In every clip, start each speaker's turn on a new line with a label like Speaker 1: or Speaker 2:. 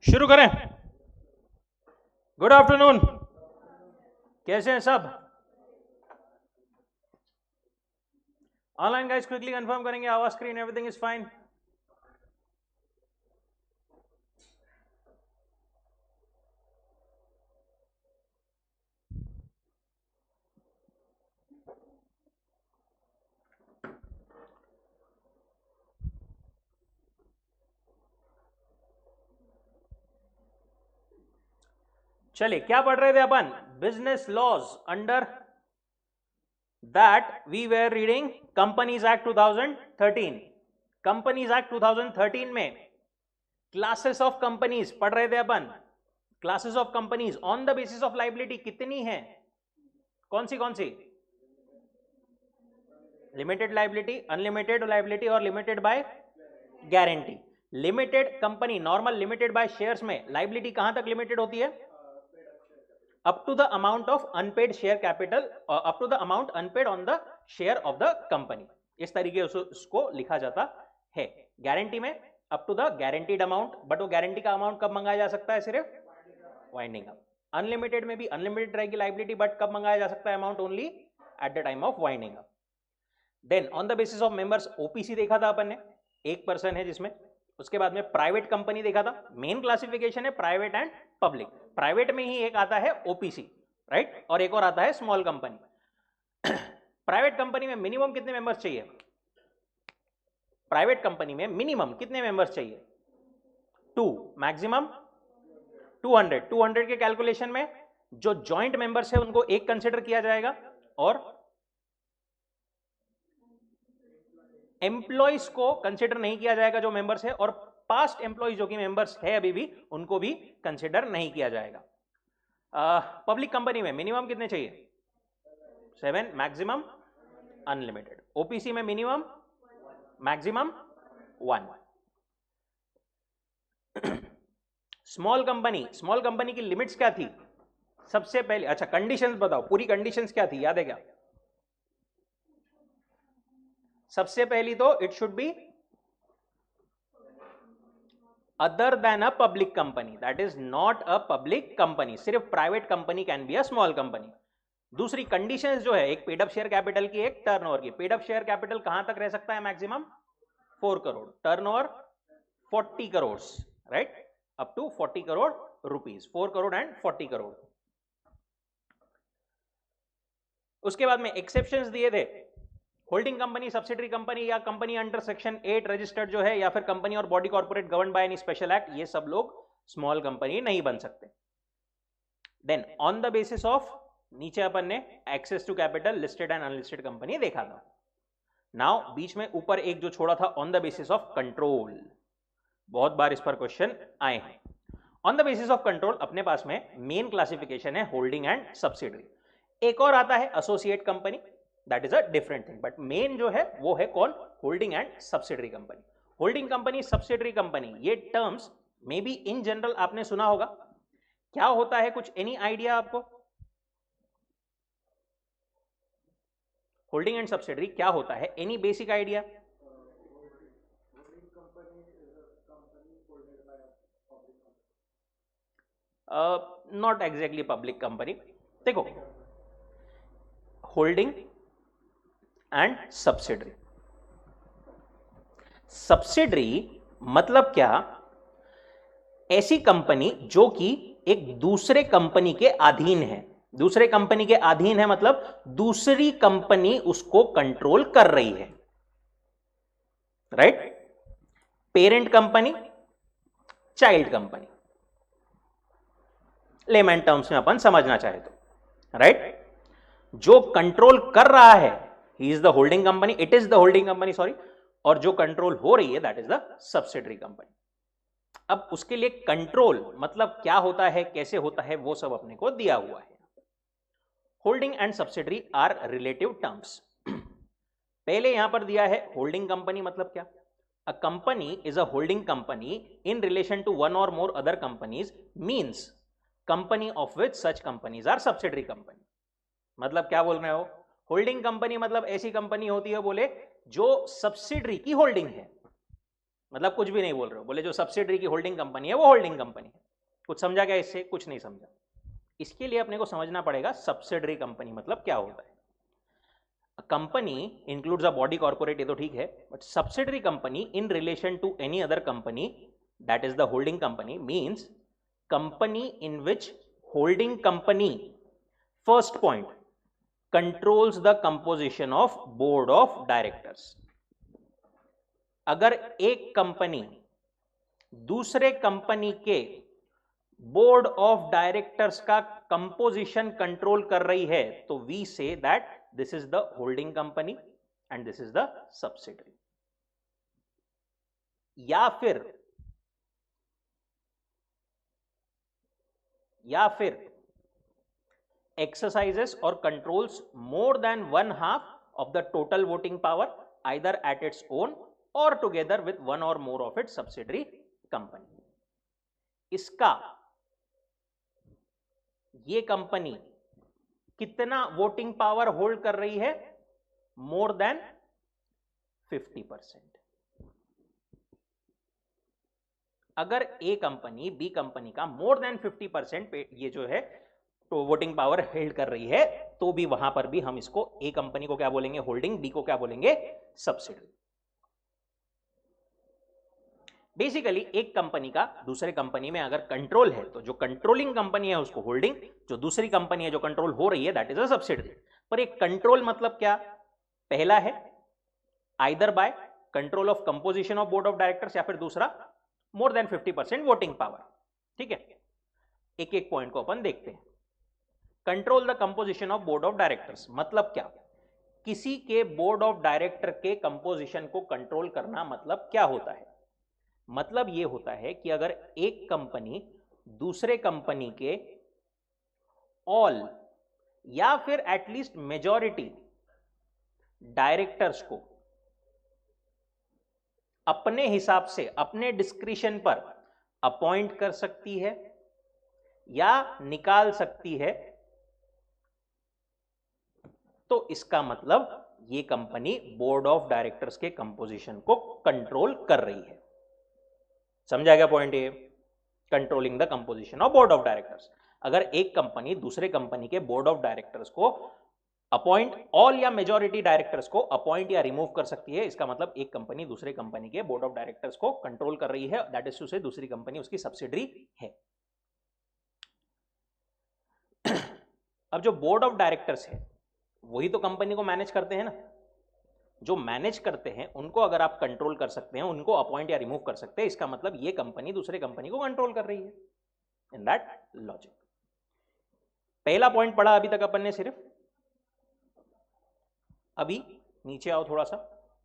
Speaker 1: शुरू करें। Good afternoon, कैसे हैं सब? ऑनलाइन गाइस क्विकली कंफर्म करेंगे our screen everything is fine. चलिए, क्या पढ़ रहे थे अपन? Business laws under that we were reading companies act 2013। Companies act 2013 में क्लासेस ऑफ कंपनीज पढ़ रहे थे अपन। Classes of companies on the basis of liability कितनी है? कौन सी? लिमिटेड लाइबिलिटी, अनलिमिटेड लाइबिलिटी और limited by guarantee. Limited company normal limited by shares में लाइबिलिटी कहां तक लिमिटेड होती है? Up to the amount of unpaid share capital, up to the amount unpaid on the share of the company. इस तरीके से उसको लिखा जाता है। गारंटी में up to the guaranteed amount, but वो गारंटी का अमाउंट कब मंगाया जा सकता है? सिर्फ वाइंडिंग अप। अनलिमिटेड में भी अनलिमिटेड रहेगी लाइबिलिटी, बट कब मंगाया जा सकता है amount? Only at the time of winding up. Then on the basis of members, OPC देखा था अपन ने, एक पर्सन है जिसमें। उसके बाद में प्राइवेट कंपनी देखा था। मेन क्लासिफिकेशन है प्राइवेट एंड पब्लिक। प्राइवेट में ही एक आता है ओपीसी, राइट, और एक और आता है स्मॉल कंपनी। प्राइवेट कंपनी में मिनिमम कितने मेंबर्स चाहिए? प्राइवेट कंपनी में मिनिमम कितने मेंबर्स चाहिए? 2, मैक्सिमम 200। 200 के कैलकुलेशन में जो जॉइंट मेंबर्स है उनको एक कंसिडर किया जाएगा और एम्प्लॉइज को कंसिडर नहीं किया जाएगा जो मेंबर्स है, और पास्ट एम्प्लॉइज जो कि मेंबर्स है अभी भी, उनको भी कंसिडर नहीं किया जाएगा। पब्लिक कंपनी में मिनिमम कितने चाहिए? 7, मैक्सिमम अनलिमिटेड। ओपीसी में मिनिमम मैक्सिमम 1। स्मॉल कंपनी की लिमिट्स क्या थी सबसे पहले? अच्छा, कंडीशंस बताओ, पूरी कंडीशंस क्या थी, याद है क्या? सबसे पहली तो it should be other than a public company, that is not a public company. सिर्फ private company can be a small company. दूसरी कंडीशंस जो है, एक पेड अप शेयर कैपिटल की, एक टर्नओवर की। पेड अप शेयर कैपिटल कहां तक रह सकता है? Maximum 4 crore. Turnover 40 crore, right, up to 40 crore rupees. 4 crore and 40 crore. उसके बाद में एक्सेप्शंस दिए थे। होल्डिंग कंपनी, सब्सिडरी कंपनी या कंपनी अंडर सेक्शन 8 रजिस्टर्ड जो है, या फिर कंपनी और body corporate govern by any special act, ये सब लोग स्मॉल कंपनी नहीं बन सकते। Then on the basis of, नीचे अपन ने access to capital, listed and unlisted company देखा था। नाउ बीच में ऊपर एक जो छोड़ा था, on the basis of control. बहुत बार इस पर क्वेश्चन आए हैं। On the basis of control अपने पास में मेन क्लासिफिकेशन है होल्डिंग एंड सब्सिडरी। एक और आता है associate company, that is a different thing, but main जो है वो है कौन? Holding and subsidiary company. Holding company, subsidiary company, ये terms may be in general आपने सुना होगा। क्या होता है, कुछ एनी आइडिया आपको? होल्डिंग एंड सब्सिडरी क्या होता है? Any basic idea? Not exactly public company. देखो, होल्डिंग एंड सब्सिडरी, सब्सिडरी मतलब क्या? ऐसी कंपनी जो कि एक दूसरे कंपनी के अधीन है। दूसरे कंपनी के अधीन है मतलब दूसरी कंपनी उसको कंट्रोल कर रही है, right. Parent company, child company, layman terms में अपन समझना चाहे तो, राइट। जो कंट्रोल कर रहा है, he is the holding company, it is the holding company, sorry, और जो कंट्रोल हो रही है that is the subsidiary company. अब उसके लिए कंट्रोल मतलब क्या होता है, कैसे होता है, वो सब अपने को दिया हुआ है। Holding and subsidiary are relative terms. पहले यहां पर दिया है होल्डिंग कंपनी मतलब क्या? A company is a holding company in relation to one or more other companies, means company of which such companies are subsidiary company. मतलब क्या बोल रहे हो? होल्डिंग कंपनी मतलब ऐसी कंपनी होती है, बोले, जो सब्सिडरी की होल्डिंग है, मतलब कुछ भी नहीं बोल रहे हो, बोले जो सब्सिडरी की होल्डिंग कंपनी है वो होल्डिंग कंपनी है। कुछ समझा क्या इससे? कुछ नहीं समझा। इसके लिए अपने को समझना पड़ेगा सब्सिडरी कंपनी मतलब क्या होता है। Company includes a body corporate, ये तो ठीक है, but subsidiary company in relation to any other company that is the holding company means company in which holding company, first point, controls the composition of board of directors. अगर एक company दूसरे company के board of directors का composition control कर रही है तो we say that this is the holding company and this is the subsidiary. या फिर exercises or controls more than one half of the total voting power either at its own or together with one or more of its subsidiary company। इसका ये company कितना voting power hold कर रही है? मोर than 50%। अगर ए company B company का मोर than 50% ये जो है तो वोटिंग पावर हेल्ड कर रही है तो भी वहां पर भी हम इसको ए कंपनी को क्या बोलेंगे? होल्डिंग, बी को क्या बोलेंगे? सब्सिडरी। बेसिकली एक कंपनी का दूसरे कंपनी में अगर कंट्रोल है तो जो कंट्रोलिंग कंपनी है उसको होल्डिंग, जो दूसरी कंपनी है जो कंट्रोल हो रही है दैट इज अ सब्सिडरी। पर एक कंट्रोल मतलब क्या? पहला है either by control of composition of board of directors या फिर दूसरा मोर देन 50% वोटिंग पावर। ठीक है, एक एक पॉइंट को अपन देखते हैं। Control the composition of board of directors मतलब क्या? किसी के बोर्ड ऑफ डायरेक्टर के कंपोजिशन को कंट्रोल करना मतलब क्या होता है? मतलब यह होता है कि अगर एक कंपनी दूसरे कंपनी के ऑल या फिर एटलीस्ट मेजॉरिटी डायरेक्टर्स को अपने हिसाब से अपने डिस्क्रिशन पर अपॉइंट कर सकती है या निकाल सकती है तो इसका मतलब ये कंपनी बोर्ड ऑफ डायरेक्टर्स के कंपोजिशन को कंट्रोल कर रही है। समझा गया पॉइंट? ये controlling the composition of board of directors. अगर एक कंपनी दूसरे कंपनी के बोर्ड ऑफ डायरेक्टर्स को अपॉइंट, ऑल या मेजॉरिटी डायरेक्टर्स को अपॉइंट या रिमूव कर सकती है, इसका मतलब एक कंपनी दूसरे कंपनी के बोर्ड ऑफ डायरेक्टर्स को कंट्रोल कर रही है, दैट इज टू से दूसरी कंपनी उसकी सब्सिडरी है। अब जो बोर्ड ऑफ डायरेक्टर्स है वही तो कंपनी को मैनेज करते हैं ना। जो मैनेज करते हैं उनको अगर आप कंट्रोल कर सकते हैं, उनको अपॉइंट या रिमूव कर सकते हैं, इसका मतलब ये कंपनी दूसरे कंपनी को कंट्रोल कर रही है। इन दैट लॉजिक पहला पॉइंट पढ़ा अभी तक अपन ने सिर्फ। अभी नीचे आओ थोड़ा सा,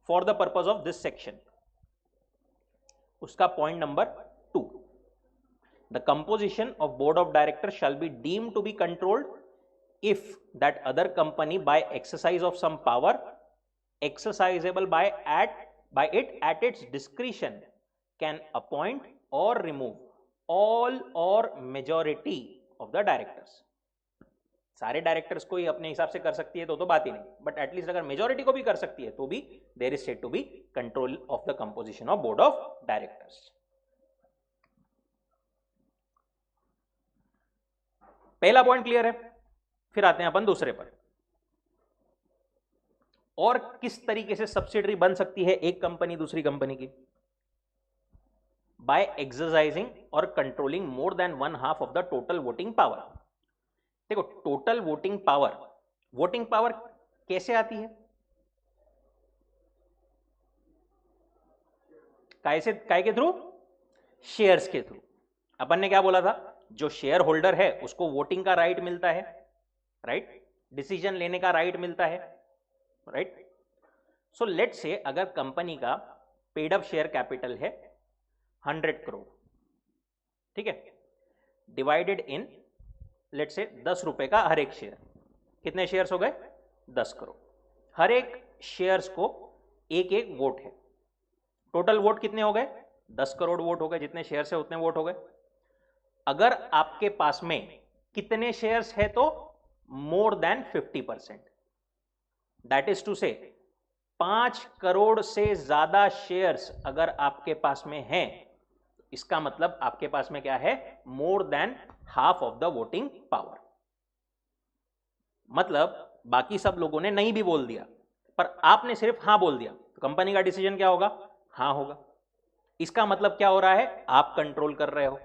Speaker 1: for the purpose of this section, उसका point number 2, the composition of board of director shall be deemed to be controlled if that other company by exercise of some power exercisable by it at its discretion can appoint or remove all or majority of the directors। सारे directors को ही अपने हिसाब से कर सकती है तो बात ही नहीं, बट एटलीस्ट अगर मेजॉरिटी को भी कर सकती है तो भी there is said to be control of the composition of board of directors. पहला पॉइंट क्लियर है। फिर आते हैं अपन दूसरे पर, और किस तरीके से सब्सिडरी बन सकती है एक कंपनी दूसरी कंपनी की? बाय एक्सरसाइजिंग और controlling more than 1/2 of the total voting power. देखो टोटल वोटिंग पावर कैसे आती है? काय के थ्रू? शेयर्स के थ्रू। अपन ने क्या बोला था? जो शेयर होल्डर है उसको वोटिंग का राइट मिलता है, राइट, डिसीजन लेने का राइट मिलता है, राइट। सो लेट से अगर कंपनी का पेड अप शेयर कैपिटल है 100 करोड़, ठीक है, डिवाइडेड इन लेट से 10 रुपए का हर एक शेयर, कितने शेयर्स हो गए? 10 करोड़। हर एक शेयर्स को एक एक वोट है, टोटल वोट कितने हो गए? 10 करोड़ वोट हो गए, जितने शेयर्स है उतने वोट हो गए। अगर आपके पास में कितने शेयर्स है तो more than 50%, that is to say 5 crore से ज्यादा शेयर्स अगर आपके पास में हैं, इसका मतलब आपके पास में क्या है, more than half of the voting power. मतलब बाकी सब लोगों ने नहीं भी बोल दिया, पर आपने सिर्फ हां बोल दिया, तो कंपनी का डिसीजन क्या होगा, हां होगा। इसका मतलब क्या हो रहा है, आप कंट्रोल कर रहे हो,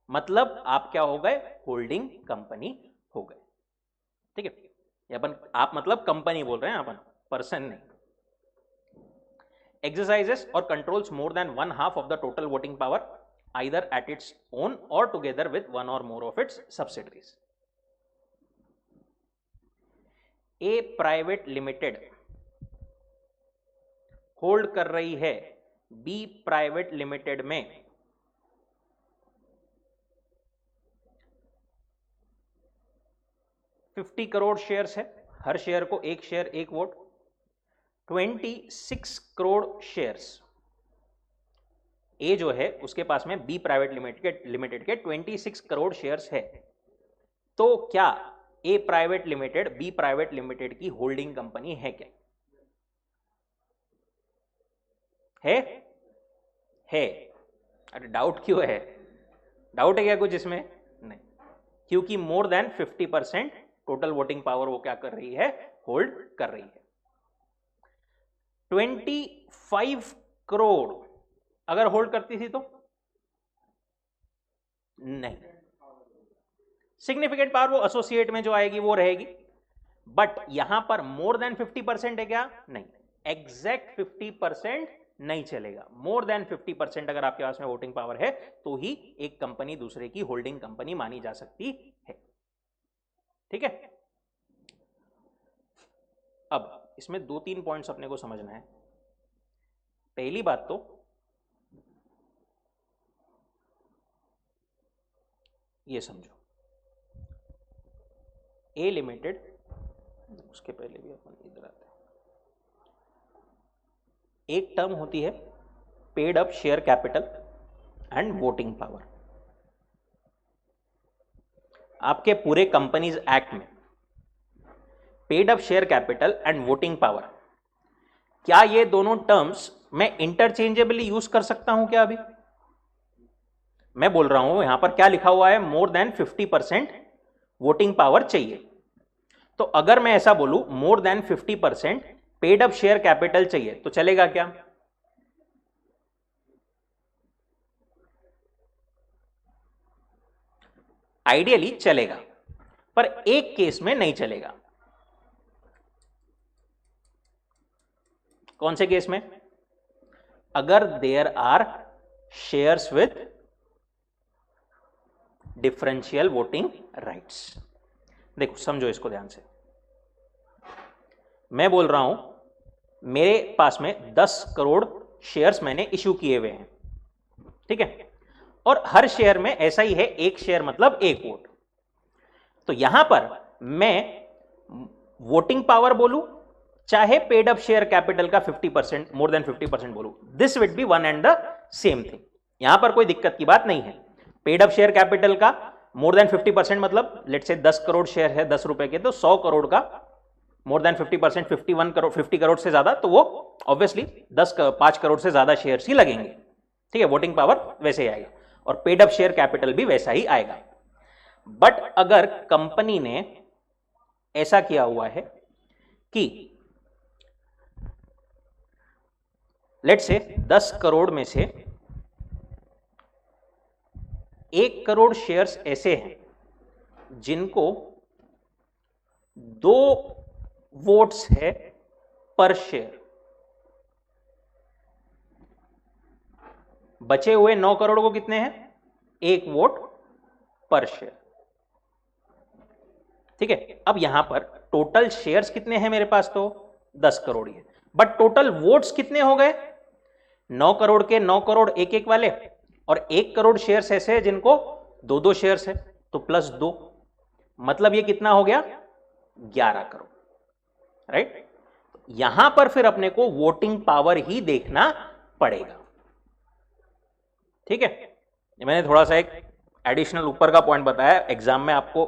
Speaker 1: मतलब आप क्या हो गए, होल्डिंग कंपनी हो गए। ठीक है, अपन आप मतलब कंपनी बोल रहे हैं, अपन पर्सन नहीं। exercises or controls more than one half of the total voting power either at its own or together with one or more of its subsidiaries. A private limited hold कर रही है B private limited में 50 crore shares है, हर share को एक share एक vote, 26 crore shares ए जो है उसके पास में बी प्राइवेट लिमिटेड के 26 करोड़ शेयर्स है। तो क्या A private limited B private limited की होल्डिंग कंपनी है क्या, है? अरे डाउट क्यों है, डाउट है क्या कुछ इसमें? नहीं, क्योंकि मोर देन 50% टोटल वोटिंग पावर वो क्या कर रही है, होल्ड कर रही है। 25 करोड़ अगर होल्ड करती थी तो नहीं, सिग्निफिकेंट पावर वो एसोसिएट में जो आएगी वो रहेगी, बट यहां पर मोर देन 50% है क्या, नहीं, एग्जैक्ट 50% नहीं चलेगा। मोर देन 50% अगर आपके पास में वोटिंग पावर है तो ही एक कंपनी दूसरे की होल्डिंग कंपनी मानी जा सकती है। ठीक है, अब इसमें 2-3 पॉइंट्स अपने को समझना है। पहली बात तो ये समझो, ए लिमिटेड, उसके पहले भी अपन इधर आते हैं, एक टर्म होती है paid up share capital and voting power. आपके पूरे कंपनीज एक्ट में paid up share capital and voting power, क्या ये दोनों टर्म्स मैं इंटरचेंजेबली यूज कर सकता हूं क्या? अभी मैं बोल रहा हूं यहां पर क्या लिखा हुआ है, मोर देन 50% वोटिंग पावर चाहिए। तो अगर मैं ऐसा बोलूं मोर than 50% paid up share capital चाहिए तो चलेगा क्या? आइडियली चलेगा, पर एक केस में नहीं चलेगा। कौन से केस में? अगर there are shares with differential voting rights. देखो समझो इसको ध्यान से, मैं बोल रहा हूं मेरे पास में 10 करोड़ शेयर्स मैंने इश्यू किए हुए हैं, ठीक है, और हर शेयर में ऐसा ही है, एक शेयर मतलब एक वोट। तो यहां पर मैं वोटिंग पावर बोलूं चाहे पेड अप शेयर कैपिटल का 50%, मोर देन 50% बोलूं, this would be one and the same thing. यहां पर कोई दिक्कत की बात नहीं है। पेड अप शेयर कैपिटल का मोर देन 50% मतलब लेट्स से 10 करोड़ शेयर है 10 रुपए के, तो 100 करोड़ का मोर देन 50%, 51 करोड़, 50 करोड़ से ज्यादा, तो वो ऑब्वियसली 5 करोड़ से ज्यादा शेयर्स ही लगेंगे। ठीक है, वोटिंग पावर वैसे ही आएगा और पेड अप शेयर कैपिटल भी वैसा ही आएगा। बट अगर कंपनी ने ऐसा किया हुआ है कि लेट्स से 10 करोड़ में से 1 करोड़ शेयर्स ऐसे हैं जिनको 2 वोट्स है पर शेयर, बचे हुए 9 करोड़ को कितने हैं, 1 वोट पर शेयर। ठीक है, अब यहां पर टोटल शेयर्स कितने हैं मेरे पास, तो 10 करोड़ ही है, बट टोटल वोट्स कितने हो गए, 9 करोड़ के 9 करोड़ एक एक वाले, और 1 करोड़ शेयर्स ऐसे हैं जिनको 2-2 शेयर्स है, तो +2, मतलब ये कितना हो गया, 11 करोड़, राइट। यहां पर फिर अपने को वोटिंग पावर ही देखना पड़ेगा। ठीक है, मैंने थोड़ा सा एक एडिशनल ऊपर का पॉइंट बताया, एग्जाम में आपको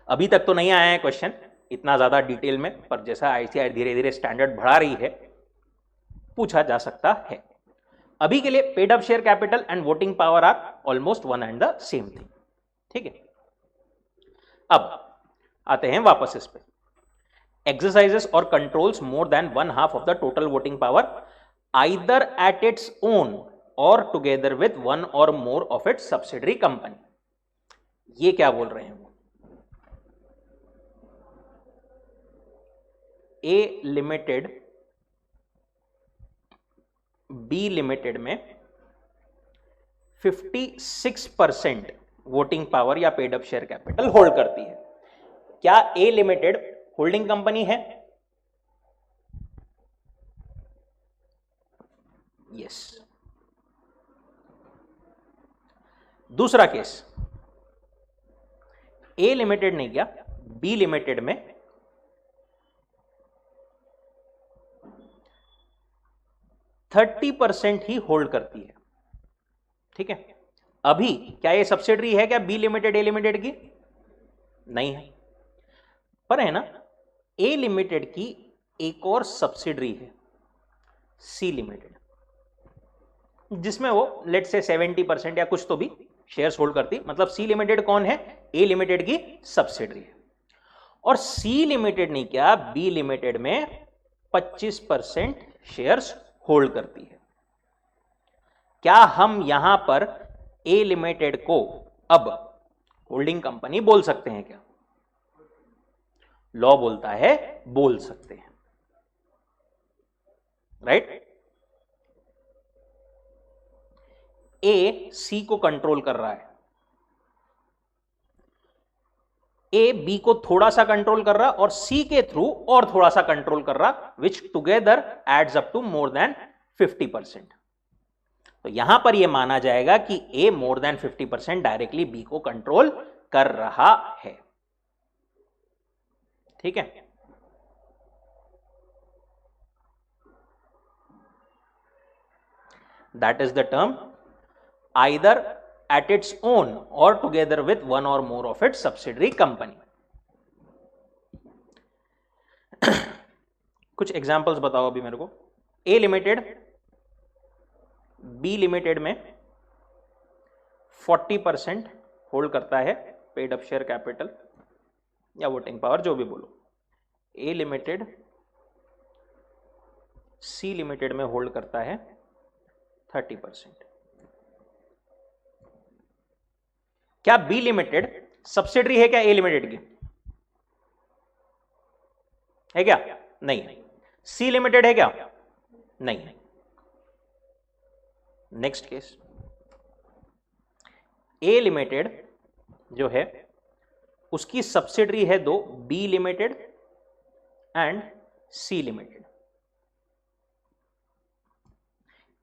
Speaker 1: अभी तक तो नहीं आया है क्वेश्चन इतना ज्यादा डिटेल में, पर जैसा आईसीआई धीरे धीरे स्टैंडर्ड बढ़ा रही है पूछा जा सकता है। अभी के लिए paid up share capital and voting power are almost one and the same thing. ठीक है, अब आते हैं वापस इस पे। एक्सरसाइजेस और controls more than 1/2 of the total voting power either at its own और together with one or more of its subsidiary company. ये क्या बोल रहे हैं वो? ए लिमिटेड बी लिमिटेड में 56% वोटिंग पावर या paid up share capital hold करती है। क्या ए लिमिटेड होल्डिंग कंपनी है? यस। दूसरा केस, ए लिमिटेड ने क्या, बी लिमिटेड में 30% ही होल्ड करती है। ठीक है, अभी क्या ये सब्सिडरी है क्या बी लिमिटेड ए लिमिटेड की? नहीं है, पर है ना ए लिमिटेड की एक और सब्सिडरी है सी लिमिटेड, जिसमें वो लेट से 70% या कुछ तो भी शेयर्स होल्ड करती। मतलब सी लिमिटेड कौन है? ए लिमिटेड की सब्सिडरी है। और सी लिमिटेड ने क्या, बी लिमिटेड में 25% शेयर्स होल्ड करती है। क्या हम यहां पर ए लिमिटेड को अब होल्डिंग कंपनी बोल सकते हैं क्या? लॉ बोलता है बोल सकते हैं, राइट? ए सी को कंट्रोल कर रहा है, ए बी को थोड़ा सा कंट्रोल कर रहा और सी के थ्रू और थोड़ा सा कंट्रोल कर रहा, which together adds up to more than 50%। तो यहां पर यह माना जाएगा कि A more than 50% directly B को कंट्रोल कर रहा है। ठीक है, that is the term either at its own or together with one or more of its subsidiary company. कुछ एग्जांपल्स बताओ अभी मेरे को। ए लिमिटेड बी लिमिटेड में 40% होल्ड करता है पेड अप शेयर कैपिटल या वोटिंग पावर, जो भी बोलो। ए लिमिटेड सी लिमिटेड में होल्ड करता है 30%। क्या बी लिमिटेड सब्सिडरी है क्या ए लिमिटेड की? है क्या? नहीं। सी लिमिटेड है क्या? नहीं। नेक्स्ट केस, ए लिमिटेड जो है उसकी सब्सिडरी है दो, B limited and C limited.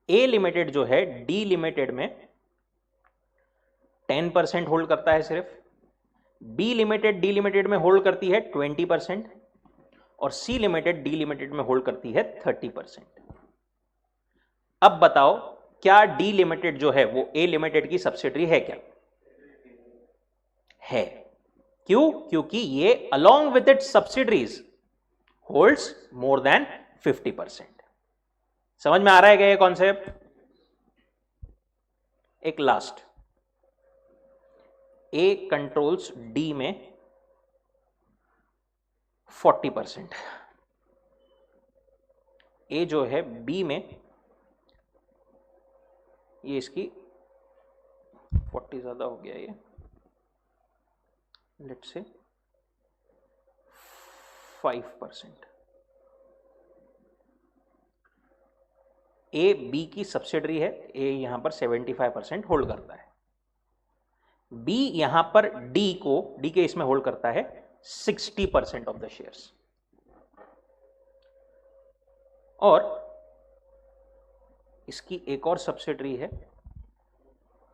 Speaker 1: A limited जो है डी लिमिटेड में 10% होल्ड करता है सिर्फ, बी लिमिटेड डी लिमिटेड में होल्ड करती है 20% और सी लिमिटेड डी लिमिटेड में होल्ड करती है 30%। अब बताओ क्या डी लिमिटेड जो है वो ए लिमिटेड की सब्सिडरी है क्या? है। क्यों? क्योंकि ये along with its subsidiaries holds more than 50%। समझ में आ रहा है क्या ये कॉन्सेप्ट? एक लास्ट, ए कंट्रोल्स डी में 40%, ए जो है बी में, ये इसकी 40 ज्यादा हो गया, ये लेट्स से 5%। ए बी की सब्सिडरी है, ए यहां पर 75% होल्ड करता है, बी यहां पर डी के इसमें होल्ड करता है 60% ऑफ द शेयर्स, और इसकी एक और सब्सिडरी है,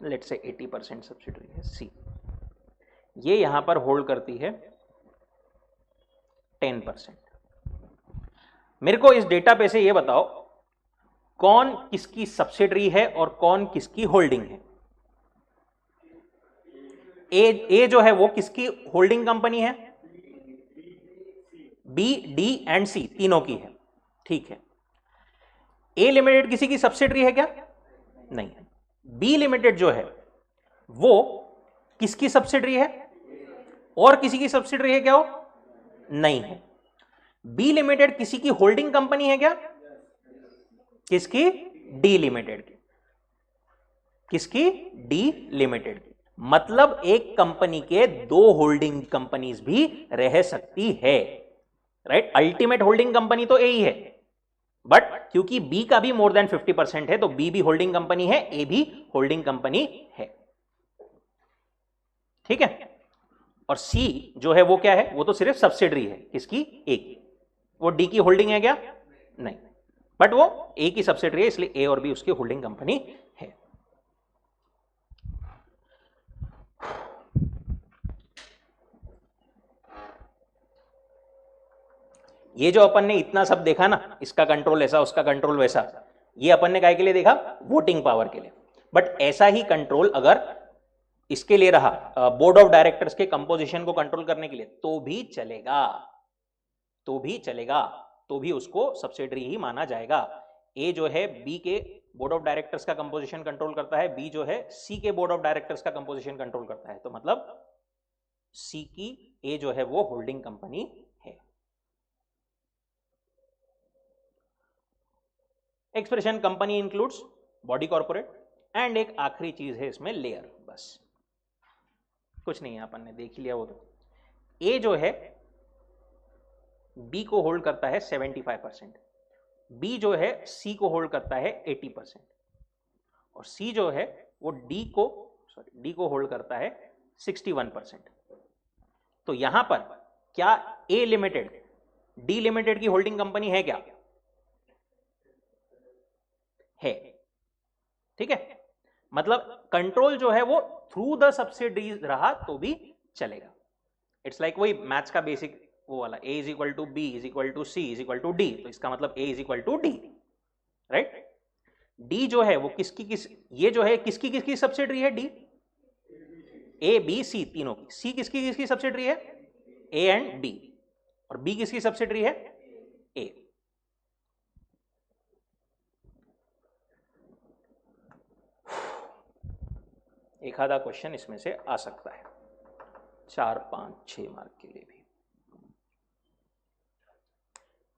Speaker 1: लेट्स से 80% सब्सिडरी है सी, ये यहां पर होल्ड करती है 10%। मेरे को इस डेटा पे से ये बताओ कौन किसकी सब्सिडरी है और कौन किसकी होल्डिंग है। ए जो है वो किसकी होल्डिंग कंपनी है? बी, डी एंड सी तीनों की है। ठीक है, ए लिमिटेड किसी की सब्सिडरी है क्या? नहीं है। बी लिमिटेड जो है वो किसकी सब्सिडरी है? और किसी की सब्सिडरी है क्या? वो नहीं है। बी लिमिटेड किसी की होल्डिंग कंपनी है क्या? किसकी? डी लिमिटेड की। किसकी? डी लिमिटेड की। मतलब एक कंपनी के दो होल्डिंग कंपनीज भी रह सकती है, राइट? अल्टीमेट होल्डिंग कंपनी तो ए ही है, बट क्योंकि बी का भी मोर देन 50% है तो बी भी होल्डिंग कंपनी है, ए भी होल्डिंग कंपनी है। ठीक है। और सी जो है वो क्या है? वो तो सिर्फ सब्सिडरी है। किसकी? ए की। वो डी की होल्डिंग है क्या? नहीं, बट वो ए की सब्सिडरी है, इसलिए ए और बी उसकी होल्डिंग कंपनी है। ये जो अपन ने इतना सब देखा ना, इसका कंट्रोल ऐसा, उसका कंट्रोल वैसा, ये अपन ने काय के लिए देखा? वोटिंग पावर के लिए। बट ऐसा ही कंट्रोल अगर इसके लिए रहा, बोर्ड ऑफ डायरेक्टर्स के कंपोजिशन को कंट्रोल करने के लिए, तो भी चलेगा, तो भी चलेगा, तो भी उसको सब्सिडरी ही माना जाएगा। ए जो है बी के बोर्ड ऑफ डायरेक्टर्स का कंपोजिशन कंट्रोल करता है, बी जो है सी के बोर्ड ऑफ डायरेक्टर्स का कंपोजिशन कंट्रोल करता है, तो मतलब सी की ए जो है वो होल्डिंग कंपनी है। Expression company includes body corporate, and एक आखिरी चीज है इसमें लेयर, बस कुछ नहीं है, अपन ने देख लिया वो। तो ए जो है बी को होल्ड करता है 75%, बी जो है सी को होल्ड करता है 80%, और सी जो है वो डी को होल्ड करता है 61%। तो यहां पर क्या ए लिमिटेड डी लिमिटेड की होल्डिंग कंपनी है क्या? है। ठीक है। मतलब कंट्रोल जो है वो थ्रू द सब्सिडीज रहा तो भी चलेगा। इट्स लाइक वही मैथ्स का बेसिक वो वाला, A is equal to B is equal to C is equal to D, तो इसका मतलब A is equal to D, right? D जो है वो ये जो है किसकी सब्सिडरी है? डी, ए बी सी तीनों की। सी किसकी सब्सिडरी है? A and B. और बी किसकी सब्सिडरी है? ए। एक आधा क्वेश्चन इसमें से आ सकता है 4, 5, 6 मार्क के लिए भी।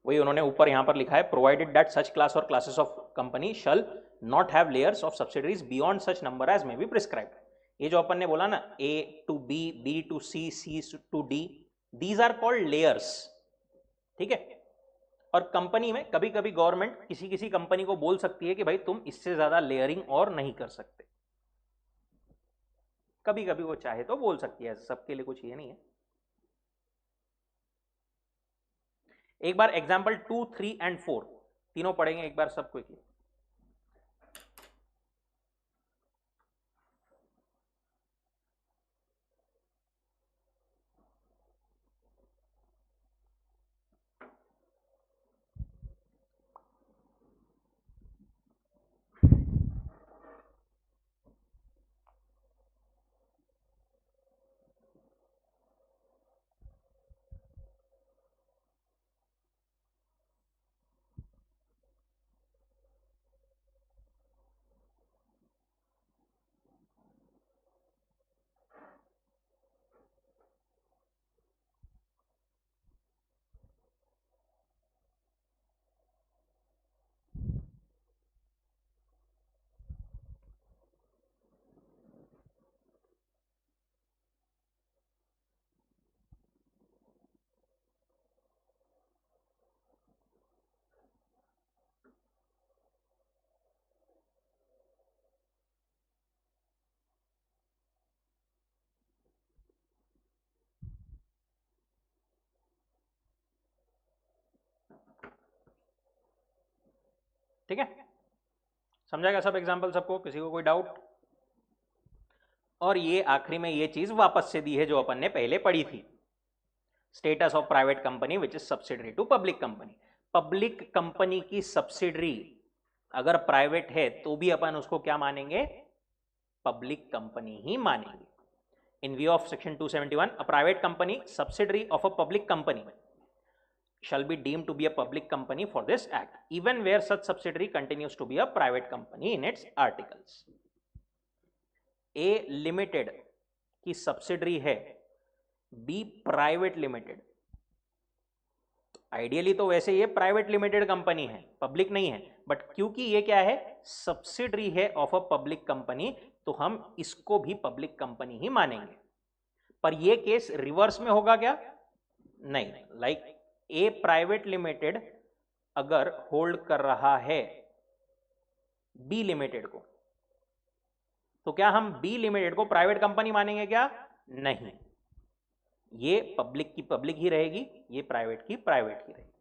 Speaker 1: वही उन्होंने ऊपर यहां पर लिखा है, provided that such class or classes of company shall not have layers of subsidiaries beyond such number as may be prescribed. ये जो अपन ने बोला ना, A to B, B to C, C to D, these are called layers. ठीक है। और company में कभी कभी गवर्नमेंट किसी कंपनी को बोल सकती है कि भाई तुम इससे ज्यादा लेयरिंग और नहीं कर सकते, कभी कभी वो चाहे तो बोल सकती है, सबके लिए कुछ ये नहीं है। एक बार एग्जाम्पल 2, 3 एंड 4 तीनों पढ़ेंगे एक बार सब क्विकली। ठीक है, समझाएगा सब एग्जाम्पल सबको, किसी को कोई डाउट? और ये आखिरी में ये चीज वापस से दी है जो अपन ने पहले पढ़ी थी, status of private company which is subsidiary to public company. Public company की सब्सिडरी अगर प्राइवेट है तो भी अपन उसको क्या मानेंगे? पब्लिक कंपनी ही मानेंगे। इन view of section 271, a private company subsidiary of a public company shall be deemed to be a public company for this act, even where such subsidiary continues to be a private company in its articles. A limited की subsidiary है, B private limited. Ideally तो वैसे ये private limited company है, public नहीं है, but क्योंकि ये क्या है, सब्सिडरी है ऑफ अ पब्लिक कंपनी, तो हम इसको भी पब्लिक कंपनी ही मानेंगे. पर ये केस रिवर्स में होगा क्या? नहीं. लाइक ए प्राइवेट लिमिटेड अगर होल्ड कर रहा है बी लिमिटेड को, तो क्या हम बी लिमिटेड को प्राइवेट कंपनी मानेंगे क्या? नहीं. ये पब्लिक की पब्लिक ही रहेगी, ये प्राइवेट की प्राइवेट ही रहेगी.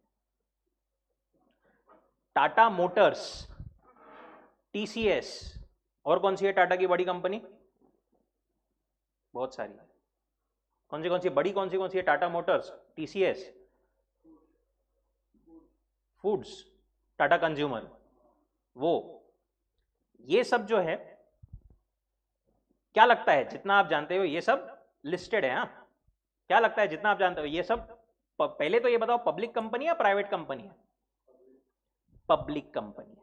Speaker 1: टाटा मोटर्स, टीसीएस, और कौन सी है टाटा की बड़ी कंपनी? बहुत सारी. कौन सी बड़ी कौन सी है? Tata Motors, TCS, foods, Tata consumer, वो. ये सब जो है, क्या लगता है जितना आप जानते हो ये सब लिस्टेड है? हाँ, क्या लगता है जितना आप जानते हो ये सब? पहले तो ये बताओ, पब्लिक कंपनी या प्राइवेट कंपनी है? पब्लिक कंपनी है,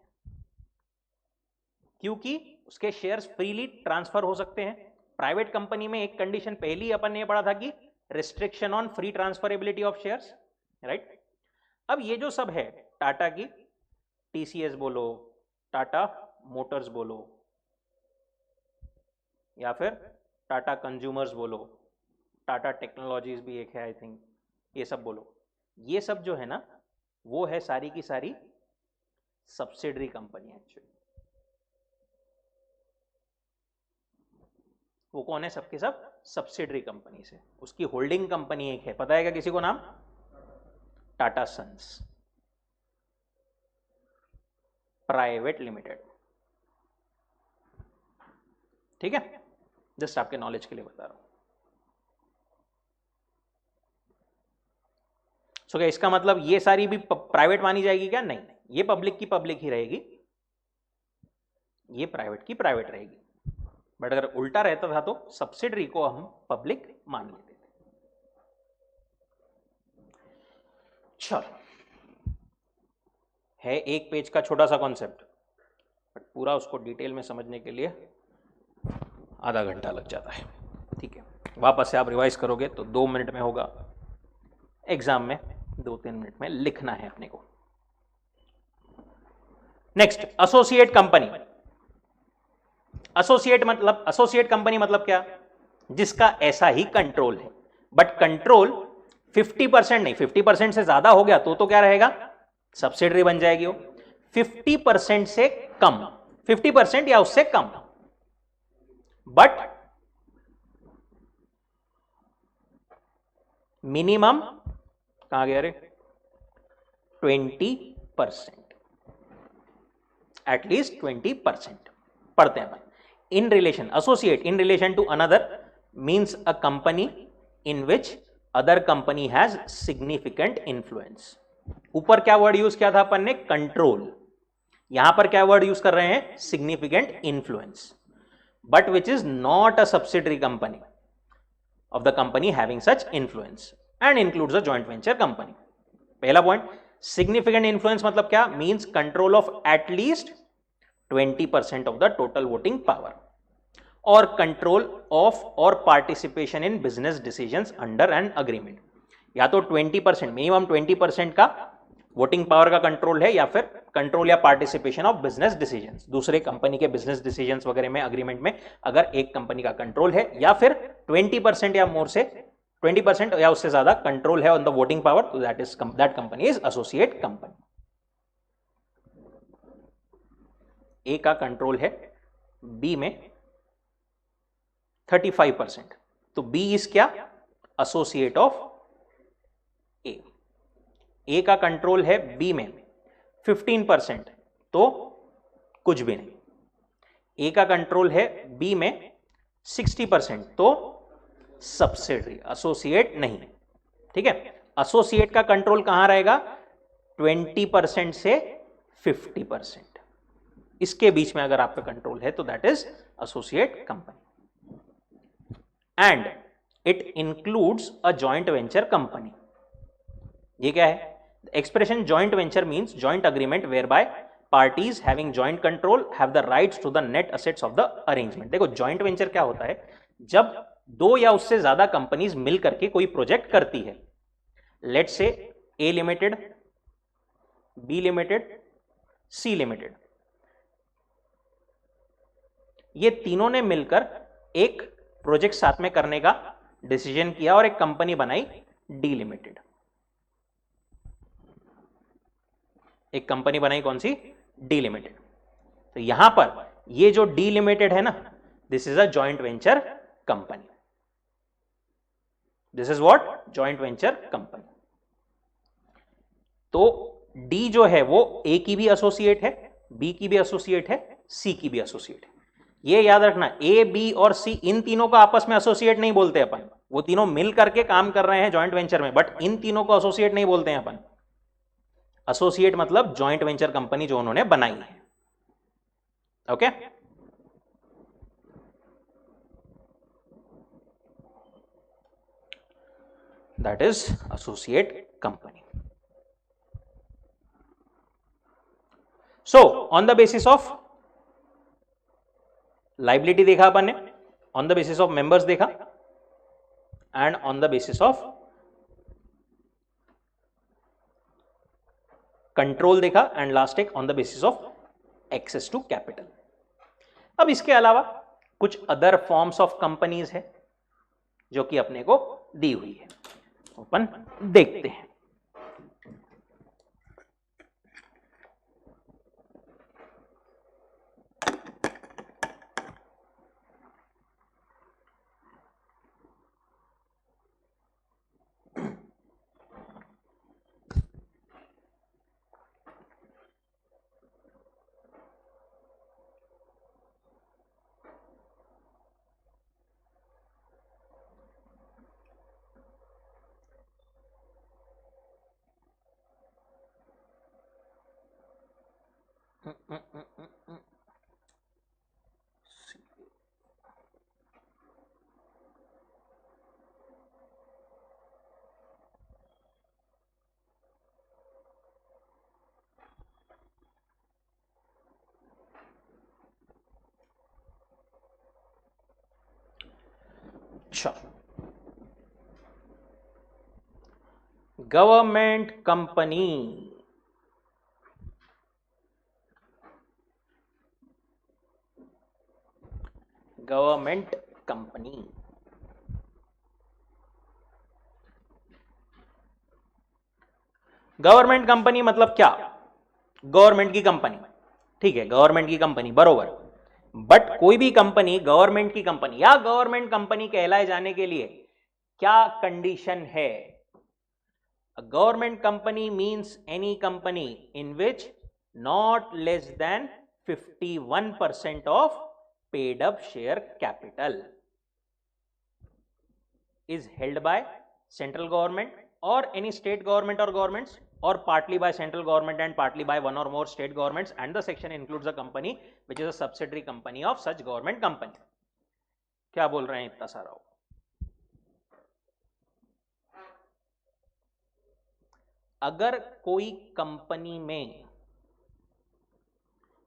Speaker 1: क्योंकि उसके शेयर्स फ्रीली ट्रांसफर हो सकते हैं. प्राइवेट कंपनी में एक कंडीशन पहली अपन ने पढ़ा था कि restriction on free transferability of shares, right. अब ये जो सब है, टाटा की टीसीएस बोलो, टाटा मोटर्स बोलो, या फिर टाटा कंज्यूमर्स बोलो, टाटा टेक्नोलॉजीज भी एक है आई थिंक, ये सब बोलो, ये सब जो है ना, वो है सारी की सारी सब्सिडरी कंपनी. एक्चुअली वो कौन है? सबके सब सब्सिडरी कंपनी से. उसकी होल्डिंग कंपनी एक है, पता है क्या किसी को नाम? Tata Sons Private Limited. ठीक है, जस्ट आपके नॉलेज के लिए बता रहा हूं. सो क्या इसका मतलब ये सारी भी प्राइवेट मानी जाएगी क्या? नहीं, ये पब्लिक की पब्लिक ही रहेगी, ये प्राइवेट की प्राइवेट रहेगी. बट अगर उल्टा रहता था तो सब्सिडरी को हम पब्लिक मान लेते थे. चलो, है एक पेज का छोटा सा कॉन्सेप्ट, बट पूरा उसको डिटेल में समझने के लिए आधा घंटा लग जाता है. ठीक है, वापस से आप रिवाइज करोगे तो 2 मिनट में होगा, एग्जाम में 2-3 मिनट में लिखना है अपने को. Next, associate company. Associate company मतलब क्या? जिसका ऐसा ही कंट्रोल है, बट कंट्रोल 50% नहीं, 50% से ज्यादा हो गया तो क्या रहेगा? सब्सिडरी बन जाएगी वो. 50% से कम, 50% या उससे कम, बट मिनिमम कहां गया रे? 20%, एटलीस्ट 20% पढ़ते हैं. In relation, associate in relation to another means a company in which other company has significant influence. ऊपर क्या वर्ड यूज किया था अपन ने? कंट्रोल. यहां पर क्या वर्ड यूज कर रहे हैं? Significant influence. But which is not a subsidiary company of the company having such influence and includes a joint venture company. पहला पॉइंट, सिग्निफिकेंट इन्फ्लुएंस मतलब क्या? Means control of at least 20% of the total voting power or control of or participation in business decisions under an agreement. या तो 20%, minimum 20% का voting power का control है, या फिर कंट्रोल या पार्टिसिपेशन ऑफ बिजनेस डिसीजंस, दूसरे कंपनी के बिजनेस डिसीजंस वगैरह में, अग्रीमेंट में अगर एक कंपनी का कंट्रोल है, या फिर 20% या मोर से 20% या उससे ज्यादा कंट्रोल है ऑन द वोटिंग पावर, तो that company is associate company. A का कंट्रोल है बी में 35%, तो बी इज क्या? Associate of A. ए का कंट्रोल है बी में 15%, तो कुछ भी नहीं. ए का कंट्रोल है बी में 60%, तो सब्सिडरी, एसोसिएट नहीं. ठीक है, एसोसिएट का कंट्रोल कहां रहेगा? 20% से 50%, इसके बीच में अगर आपका कंट्रोल है तो that is associate company. And it includes a joint venture company. ये क्या है? Expression joint venture means joint agreement whereby parties having joint control have the rights to the net assets of the arrangement. देखो joint venture क्या होता है, जब दो या उससे ज्यादा कंपनीज मिल करके कोई प्रोजेक्ट करती है, let's say A limited, B limited, C limited, ये तीनों ने मिलकर एक प्रोजेक्ट साथ में करने का डिसीजन किया और एक कंपनी बनाई डी लिमिटेड। एक कंपनी बनाई कौन सी, डी लिमिटेड। तो यहां पर ये जो डी लिमिटेड है ना, this is a joint venture company. This is what, joint venture company. तो डी जो है वो ए की भी एसोसिएट है, बी की भी एसोसिएट है, सी की भी एसोसिएट है। ये याद रखना, ए बी और सी इन तीनों को आपस में एसोसिएट नहीं बोलते अपन, वो तीनों मिल करके काम कर रहे हैं जॉइंट वेंचर में, बट इन तीनों को एसोसिएट नहीं बोलते हैं अपन। एसोसिएट मतलब जॉइंट वेंचर कंपनी जो उन्होंने बनाई है। Okay, that is associate company. So on the basis of liability देखा अपन ने, on the basis of members देखा, and on the basis of control देखा, एंड लास्ट एक on the basis of access to capital. अब इसके अलावा कुछ अदर फॉर्म्स ऑफ कंपनीज है जो कि अपने को दी हुई है, अपन देखते हैं। Government company, government company, government company मतलब क्या, गवर्नमेंट की कंपनी, ठीक है, गवर्नमेंट की कंपनी बरोबर। बट कोई भी कंपनी गवर्नमेंट की कंपनी या गवर्नमेंट कंपनी कहलाए जाने के लिए क्या कंडीशन है? A government company means any company in which not less than 51% of paid up share capital is held by central government or any state government or governments, or partly by central government and partly by one or more state governments, and the section includes a company which is a subsidiary company of such government company. क्या बोल रहे हैं इतना सारा? अगर कोई company में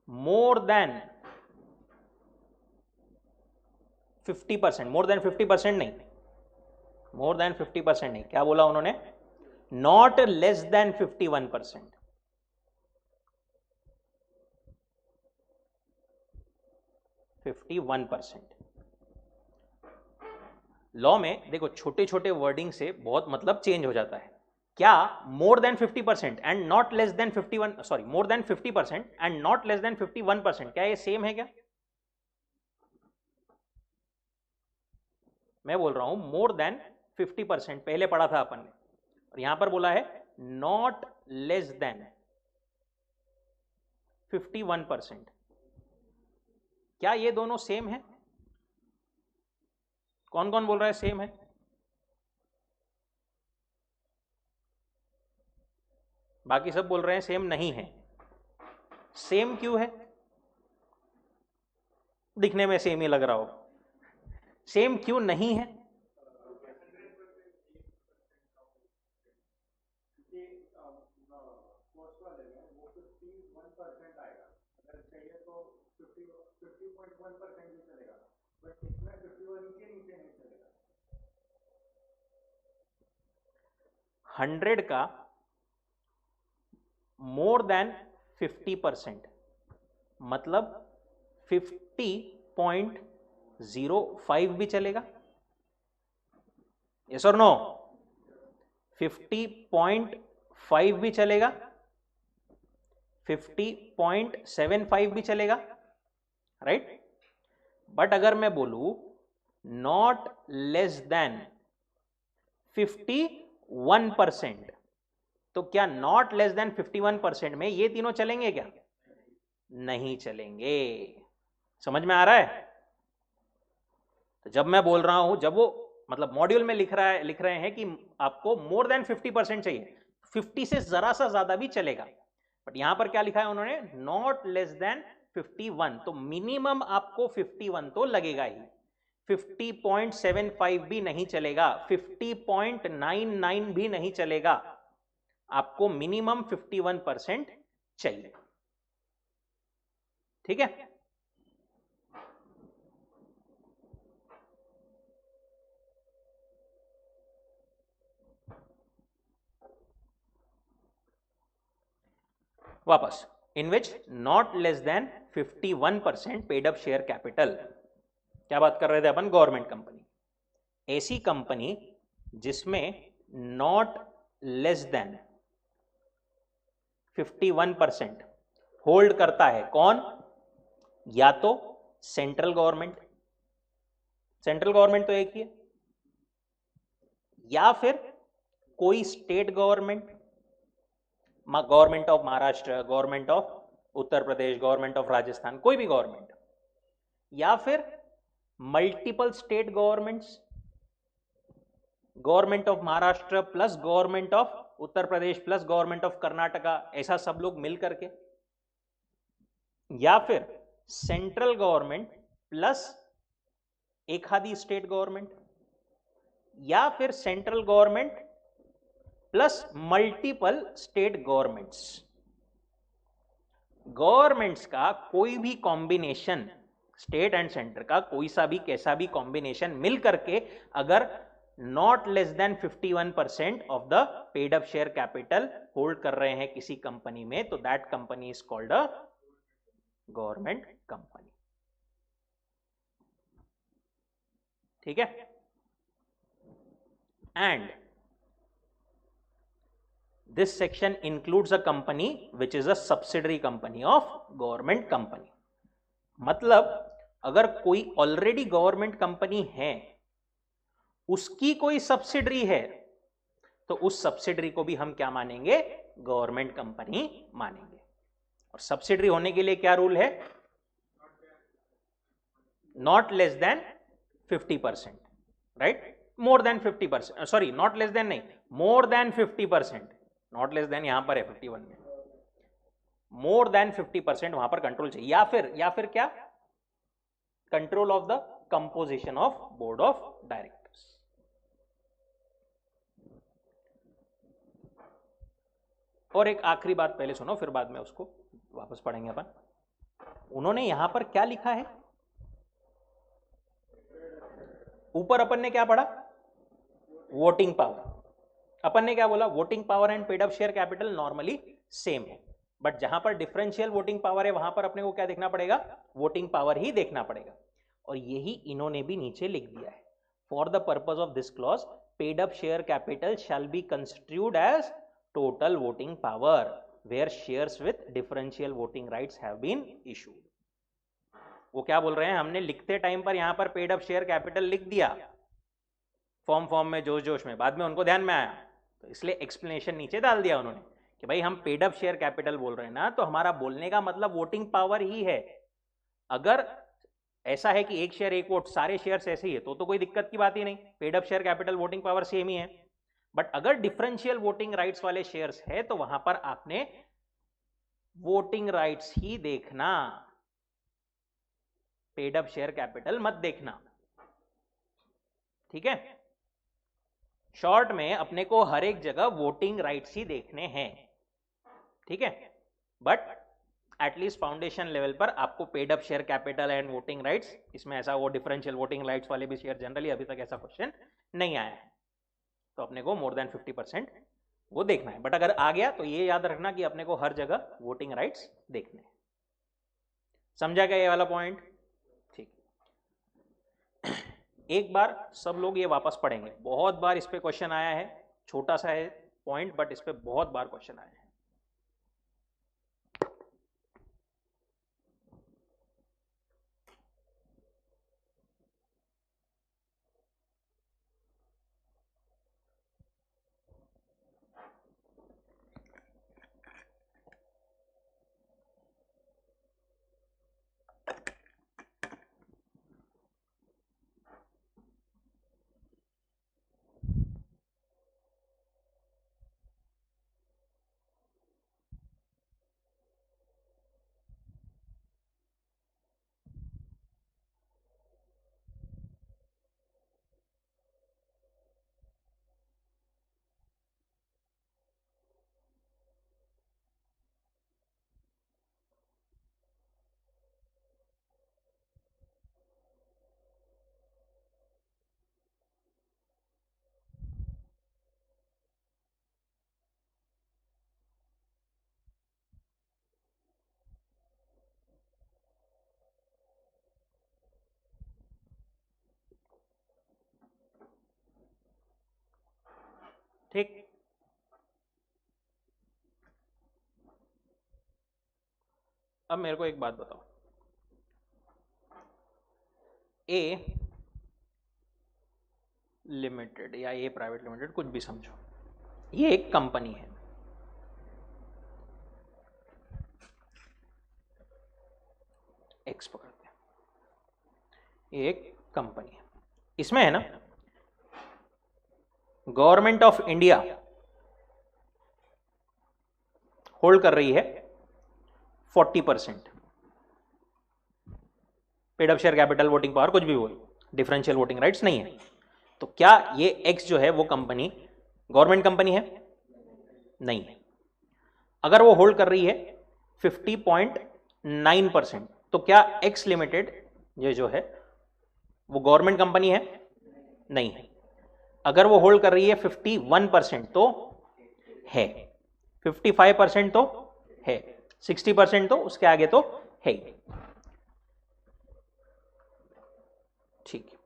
Speaker 1: मोर than 50%, मोर than 50% नहीं, मोर देन 50% नहीं, क्या बोला उन्होंने? Not less than 51%। 51%। लॉ में देखो छोटे छोटे वर्डिंग से बहुत मतलब चेंज हो जाता है। क्या मोर than 50% and not less than 51, sorry more than 50% and not less than 51%, क्या ये सेम है क्या? मैं बोल रहा हूं मोर देन 50%, पहले पढ़ा था अपन ने, और यहां पर बोला है नॉट लेस देन 51%। क्या ये दोनों सेम है? कौन कौन बोल रहा है सेम है? बाकी सब बोल रहे हैं सेम नहीं है। सेम क्यों है? दिखने में सेम ही लग रहा हो, सेम क्यों नहीं है? 100 का मोर देन 50%, मतलब 50.05 भी चलेगा, यस और नो? 50.5 भी चलेगा, 50.75 भी चलेगा, राइट? बट अगर मैं बोलूं नॉट लेस देन 51%, तो क्या नॉट लेस देन 51% में ये तीनों चलेंगे क्या? नहीं चलेंगे। समझ में आ रहा है? तो जब मैं बोल रहा हूं, जब वो मतलब मॉड्यूल में लिख रहे हैं कि आपको मोर देन 50% चाहिए, 50 से जरा सा ज्यादा भी चलेगा, बट यहां पर क्या लिखा है उन्होंने? नॉट लेस देन 51, तो मिनिमम आपको 51 तो लगेगा ही। 50.75 भी नहीं चलेगा, 50.99 भी नहीं चलेगा, आपको मिनिमम 51% चाहिए। ठीक है? वापस, in which not less than 51% paid up share capital. क्या बात कर रहे थे अपन? Government company. ऐसी कंपनी जिसमें नॉट लेस देन 51% होल्ड करता है कौन? या तो सेंट्रल गवर्नमेंट, सेंट्रल गवर्नमेंट तो एक ही है, या फिर कोई state government, government of Maharashtra, government of Uttar Pradesh, government of Rajasthan, कोई भी गवर्नमेंट, या फिर multiple state governments, government of Maharashtra plus government of Uttar Pradesh plus government of Karnataka, ऐसा सब लोग मिल करके, या फिर सेंट्रल गवर्नमेंट प्लस एक आधी स्टेट गवर्नमेंट, या फिर central government plus multiple state governments. Governments का कोई भी कॉम्बिनेशन, स्टेट एंड सेंटर का कोई सा भी कैसा भी कॉम्बिनेशन मिल करके अगर not less than 51% of the paid up share capital hold कर रहे हैं किसी कंपनी में, तो that company is called a government company. ठीक है? And this section includes a company which is a subsidiary company of government company। मतलब अगर कोई ऑलरेडी गवर्नमेंट कंपनी है, उसकी कोई सब्सिडरी है, तो उस सब्सिडरी को भी हम क्या मानेंगे? गवर्नमेंट कंपनी मानेंगे। और सब्सिडरी होने के लिए क्या रूल है? Not less than 50%, right? More than 50%, sorry not less than नहीं, more than 50%। Not less than यहां पर है 51 में, मोर देन 50% वहां पर कंट्रोल चाहिए, या फिर क्या? Control of the composition of board of directors. और एक आखिरी बात पहले सुनो, फिर बाद में उसको वापस पढ़ेंगे अपन। उन्होंने यहां पर क्या लिखा है? ऊपर अपन ने क्या पढ़ा? Voting power. अपन ने क्या बोला? Voting power and paid up share capital normally same है, बट जहां पर डिफरेंशियल वोटिंग पावर है वहां पर अपने को क्या देखना पड़ेगा? वोटिंग पावर ही देखना पड़ेगा। और यही इन्होंने भी नीचे लिख दिया है, for the purpose of this clause paid up share capital shall be constituted as total voting power where shares with differential voting rights have been issued. वो क्या बोल रहे हैं? हमने लिखते टाइम पर यहां पर पेड अप शेयर कैपिटल लिख दिया फॉर्म में, जोश में, बाद में उनको ध्यान में आया तो इसलिए एक्सप्लेनेशन नीचे डाल दिया उन्होंने कि भाई हम पेड अप शेयर कैपिटल बोल रहे हैं ना, तो हमारा बोलने का मतलब वोटिंग पावर ही है। अगर ऐसा है कि एक शेयर एक वोट, सारे शेयर्स ऐसे ही है, तो कोई दिक्कत की बात ही नहीं, paid up share capital voting power same ही है। बट अगर डिफरेंशियल वोटिंग राइट्स वाले शेयर्स है तो वहां पर आपने वोटिंग राइट्स ही देखना, पेड अप शेयर कैपिटल मत देखना। ठीक है? शॉर्ट में अपने को हर एक जगह वोटिंग राइट्स ही देखने हैं। ठीक है? बट एटलीस्ट फाउंडेशन लेवल पर आपको paid up share capital and voting rights, इसमें ऐसा वो डिफरेंशियल वोटिंग राइट्स वाले भी शेयर जनरली अभी तक ऐसा क्वेश्चन नहीं आया है, तो अपने को मोर देन 50% वो देखना है, बट अगर आ गया तो ये याद रखना कि अपने को हर जगह वोटिंग राइट्स देखने हैं। समझा क्या ये वाला पॉइंट? ठीक। एक बार सब लोग ये वापस पढ़ेंगे, बहुत बार इस पे क्वेश्चन आया है, छोटा सा है पॉइंट बट इस पे बहुत बार क्वेश्चन आया है। ठीक, अब मेरे को एक बात बताओ, ए लिमिटेड या ए प्राइवेट लिमिटेड, कुछ भी समझो, ये एक कंपनी है, एक्स पकड़ते हैं, ये एक कंपनी है, इसमें है ना गवर्नमेंट ऑफ इंडिया होल्ड कर रही है 40%, paid up share capital voting power कुछ भी बोलो, डिफरेंशियल वोटिंग राइट्स नहीं है। तो क्या ये एक्स जो है वो कंपनी गवर्नमेंट कंपनी है? नहीं है। अगर वो होल्ड कर रही है 50.9%, तो क्या एक्स लिमिटेड ये जो है वो गवर्नमेंट कंपनी है? नहीं है। अगर वो होल्ड कर रही है 51% तो है, 55% तो है, 60% तो उसके आगे तो है ही। ठीक है,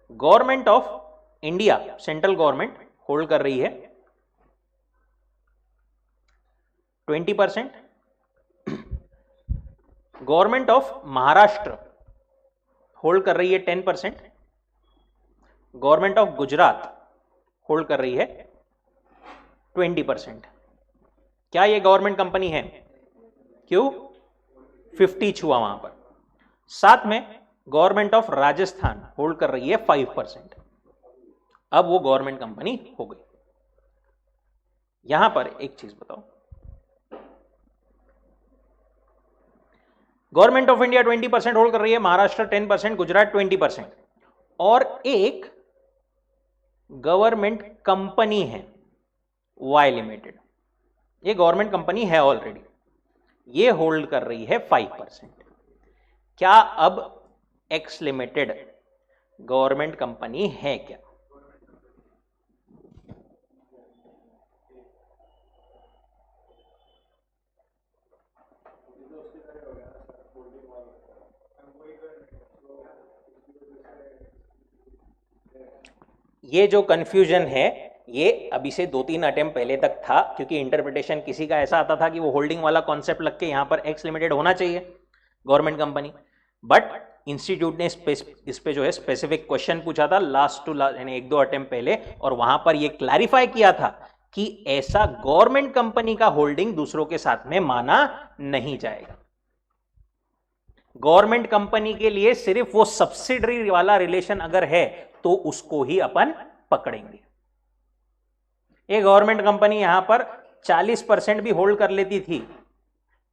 Speaker 1: government of India, central government hold कर रही है 20%, गवर्नमेंट ऑफ महाराष्ट्र होल्ड कर रही है 10%, गवर्नमेंट ऑफ गुजरात होल्ड कर रही है 20%। क्या ये गवर्नमेंट कंपनी है? क्यों? 50 छुआ वहां पर। साथ में गवर्नमेंट ऑफ राजस्थान होल्ड कर रही है 5%। अब वो गवर्नमेंट कंपनी हो गई। यहां पर एक चीज बताओ, गवर्नमेंट ऑफ इंडिया 20% होल्ड कर रही है, महाराष्ट्र 10%, गुजरात 20%, और एक गवर्नमेंट कंपनी है वाई लिमिटेड, ये गवर्नमेंट कंपनी है ऑलरेडी, ये होल्ड कर रही है 5%। क्या अब एक्स लिमिटेड गवर्नमेंट कंपनी है क्या? ये जो कंफ्यूजन है ये अभी से 2-3 अटेम्प्ट पहले तक था, क्योंकि इंटरप्रिटेशन किसी का ऐसा आता था कि वो होल्डिंग वाला कॉन्सेप्ट लग के यहां पर एक्स लिमिटेड होना चाहिए गवर्नमेंट कंपनी, बट इंस्टीट्यूट ने इस पे जो है स्पेसिफिक क्वेश्चन पूछा था लास्ट टू लास्ट, यानी 1-2 अटेम्प्ट पहले, और वहां पर ये क्लैरिफाई किया था कि ऐसा गवर्नमेंट कंपनी का होल्डिंग दूसरों के साथ में माना नहीं जाएगा। गवर्नमेंट कंपनी के लिए सिर्फ वो सब्सिडरी वाला रिलेशन अगर है तो उसको ही अपन पकड़ेंगे। एक गवर्नमेंट कंपनी यहां पर 40% भी होल्ड कर लेती थी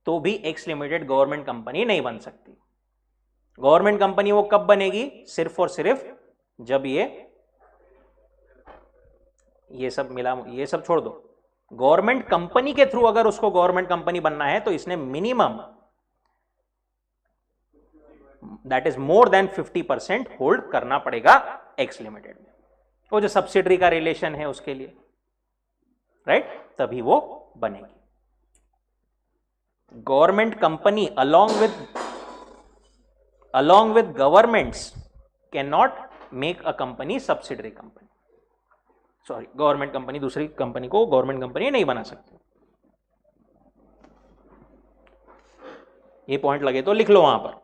Speaker 1: तो भी एक्स लिमिटेड गवर्नमेंट कंपनी नहीं बन सकती। गवर्नमेंट कंपनी वो कब बनेगी? सिर्फ और सिर्फ जब ये सब मिला, ये सब छोड़ दो, गवर्नमेंट कंपनी के थ्रू अगर उसको गवर्नमेंट कंपनी बनना है तो इसने minimum that is more than 50% hold करना पड़ेगा एक्स लिमिटेड में, वो जो सब्सिडरी का रिलेशन है उसके लिए। राइट, तभी वो बनेगी। Government company along with governments cannot make a company subsidiary company. Sorry, government company दूसरी कंपनी को गवर्नमेंट कंपनी नहीं बना सकती। ये पॉइंट लगे तो लिख लो वहां पर।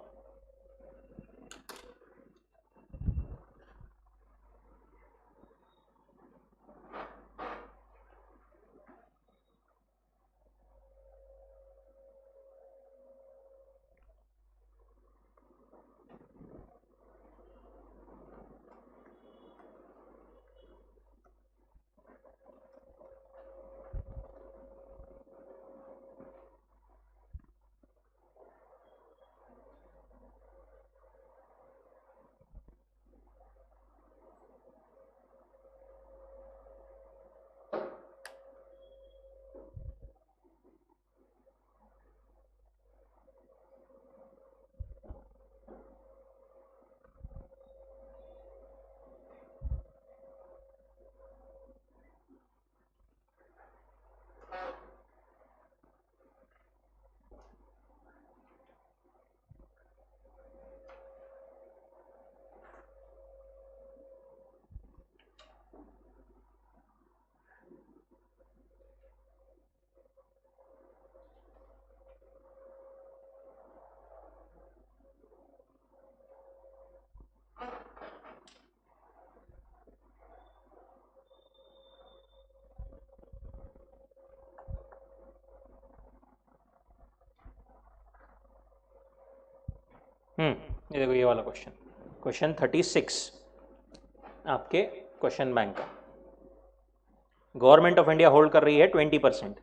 Speaker 1: ये देखो ये वाला क्वेश्चन, क्वेश्चन 36 आपके क्वेश्चन बैंक का। गवर्नमेंट ऑफ इंडिया होल्ड कर रही है 20%,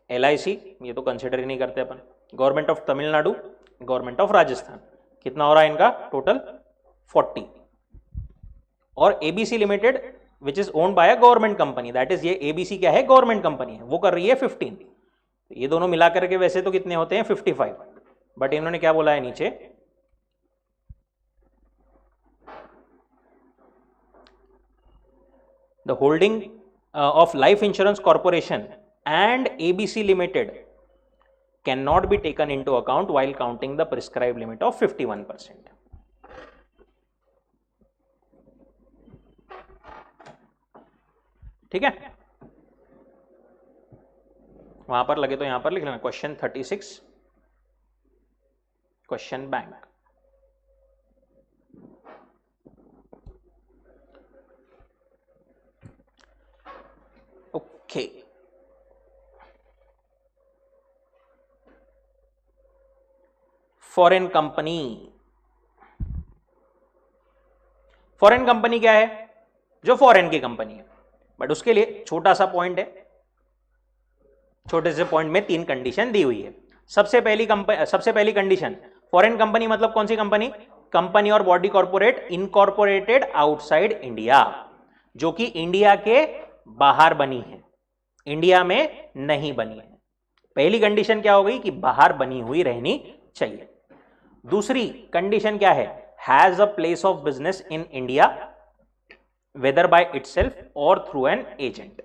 Speaker 1: LIC ये तो कंसिडर ही नहीं करते अपन, government of Tamil Nadu, government of Rajasthan, कितना हो रहा है इनका टोटल 40, और ABC limited which is owned by a government company, that is ये ABC क्या है, गवर्नमेंट कंपनी है, वो कर रही है 15। ये दोनों मिलाकर के वैसे तो कितने होते हैं 55, बट इन्होंने क्या बोला है नीचे, the holding of life insurance corporation and ABC Limited cannot be taken into account while counting the prescribed limit of 51%. ठीक है, वहां पर लगे तो यहां पर लिख लेना question 36 question bank. Okay, foreign company, foreign company क्या है, जो फॉरेन की कंपनी है, बट उसके लिए छोटा सा पॉइंट है, छोटे से पॉइंट में 3 कंडीशन दी हुई है। सबसे पहली कंडीशन, फॉरेन कंपनी मतलब कौन सी कंपनी, कंपनी और body corporate incorporated outside India, जो कि इंडिया के बाहर बनी है, इंडिया में नहीं बनी है। पहली कंडीशन क्या हो गई कि बाहर बनी हुई रहनी चाहिए। दूसरी कंडीशन क्या है, has a place of business in India whether by itself और थ्रू एन एजेंट,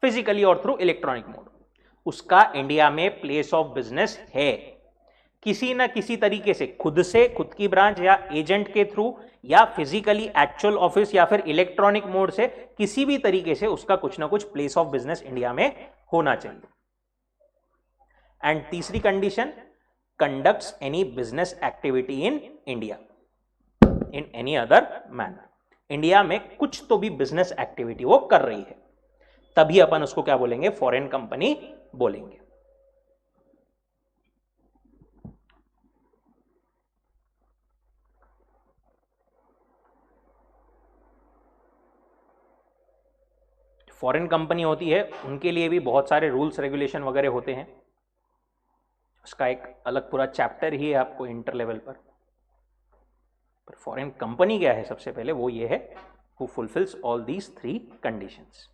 Speaker 1: फिजिकली और थ्रू इलेक्ट्रॉनिक मोड, उसका इंडिया में प्लेस ऑफ बिजनेस है, किसी ना किसी तरीके से, खुद से, खुद की ब्रांच या एजेंट के थ्रू या फिजिकली एक्चुअल ऑफिस या फिर इलेक्ट्रॉनिक मोड से, किसी भी तरीके से उसका कुछ ना कुछ प्लेस ऑफ बिजनेस इंडिया में होना चाहिए। एंड तीसरी condition, conducts any business activity in India in any other manner, India में कुछ तो भी बिजनेस एक्टिविटी वो कर रही है, तभी अपन उसको क्या बोलेंगे, फॉरेन कंपनी बोलेंगे। फॉरेन कंपनी होती है उनके लिए भी बहुत सारे रूल्स रेगुलेशन वगैरह होते हैं, उसका एक अलग पूरा चैप्टर ही है आपको इंटर लेवल पर फॉरेन कंपनी क्या है, सबसे पहले वो ये है, who fulfils all these 3 conditions.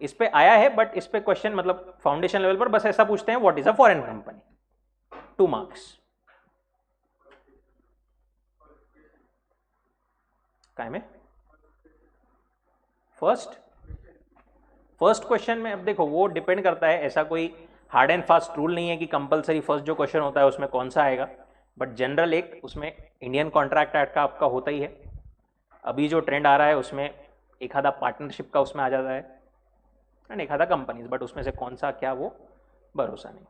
Speaker 1: इस पे आया है, बट इस पे क्वेश्चन मतलब फाउंडेशन लेवल पर बस ऐसा पूछते हैं, what is a foreign company, 2 marks. काय में फर्स्ट क्वेश्चन में अब देखो वो डिपेंड करता है, ऐसा कोई हार्ड एंड फास्ट रूल नहीं है कि कंपलसरी फर्स्ट जो क्वेश्चन होता है उसमें कौन सा आएगा, बट जनरल एक उसमें इंडियन कॉन्ट्रैक्ट एक्ट का आपका होता ही है। अभी जो ट्रेंड आ रहा है उसमें एक आधा पार्टनरशिप का उसमें आ जाता है एंड एक आधा कंपनीज, बट उसमें से कौन सा क्या वो भरोसा नहीं।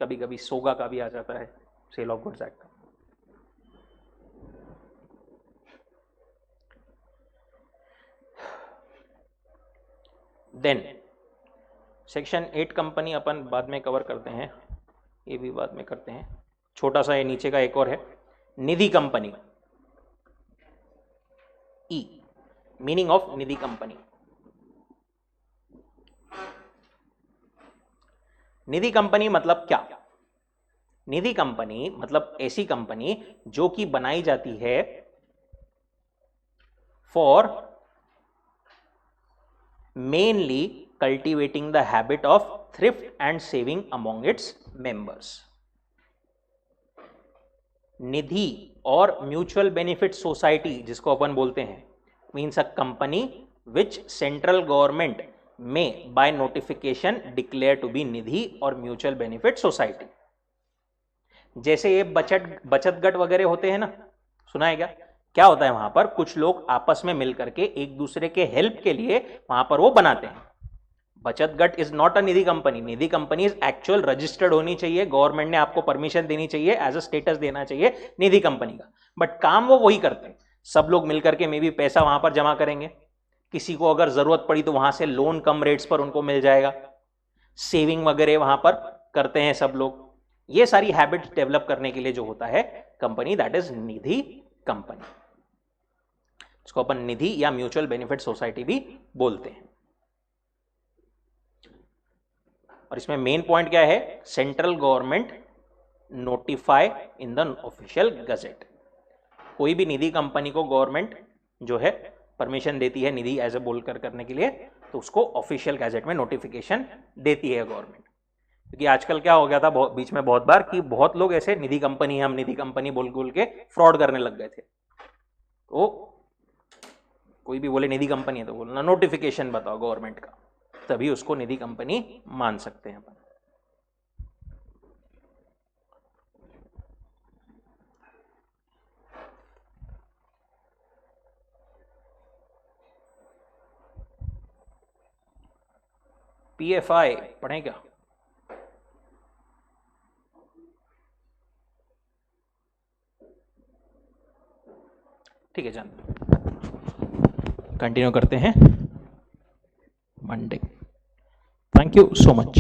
Speaker 1: कभी कभी सोगा का भी आ जाता है, सेल ऑफ गुड्स एक्ट का। देन सेक्शन 8 कंपनी अपन बाद में कवर करते हैं, ये भी बाद में करते हैं। छोटा सा ये नीचे का एक और है, निधि कंपनी। ई meaning of Nidhi company. Nidhi company मतलब क्या? निधि कंपनी मतलब ऐसी कंपनी जो कि बनाई जाती है for mainly cultivating the habit of thrift and saving among its members. Nidhi और म्यूचुअल बेनिफिट सोसाइटी जिसको अपन बोलते हैं, means a company which central government में by notification declare to be Nidhi और म्यूचुअल बेनिफिट सोसाइटी। जैसे ये बचत गट वगैरह होते हैं ना, सुना है क्या? क्या होता है वहां पर कुछ लोग आपस में मिलकर के एक दूसरे के हेल्प के लिए वहां पर वो बनाते हैं। बचत गट is not a Nidhi company. Nidhi company is actual registered होनी चाहिए, गवर्नमेंट ने आपको परमिशन देनी चाहिए, एज अ स्टेटस देना चाहिए निधि कंपनी का, बट काम वो वही करते हैं। सब लोग मिलकर के मे भी पैसा वहां पर जमा करेंगे, किसी को अगर जरूरत पड़ी तो वहां से लोन कम रेट्स पर उनको मिल जाएगा, सेविंग वगैरह वहां पर करते हैं सब लोग। ये सारी हैबिट्स डेवलप करने के लिए जो होता है company, that is Nidhi company. इसको अपन निधि या म्यूचुअल बेनिफिट सोसाइटी भी बोलते हैं। और इसमें मेन पॉइंट क्या है? Central government notify in the official gazette. कोई भी निधि कंपनी को गवर्नमेंट जो है परमिशन देती है निधि एज ए बोलकर करने के लिए, तो उसको ऑफिशियल गैजेट में नोटिफिकेशन देती है गवर्नमेंट। क्योंकि आजकल क्या हो गया था बीच में बहुत बार कि बहुत लोग ऐसे निधि कंपनी है, हम निधि कंपनी बोल के फ्रॉड करने लग गए थे। तो कोई भी बोले निधि कंपनी है तो बोलना नोटिफिकेशन बताओ गवर्नमेंट का, तभी उसको निधि कंपनी मान सकते हैं अपन। पीएफआई पढ़ें क्या? ठीक है, जान कंटिन्यू करते हैं Monday. Thank you so much.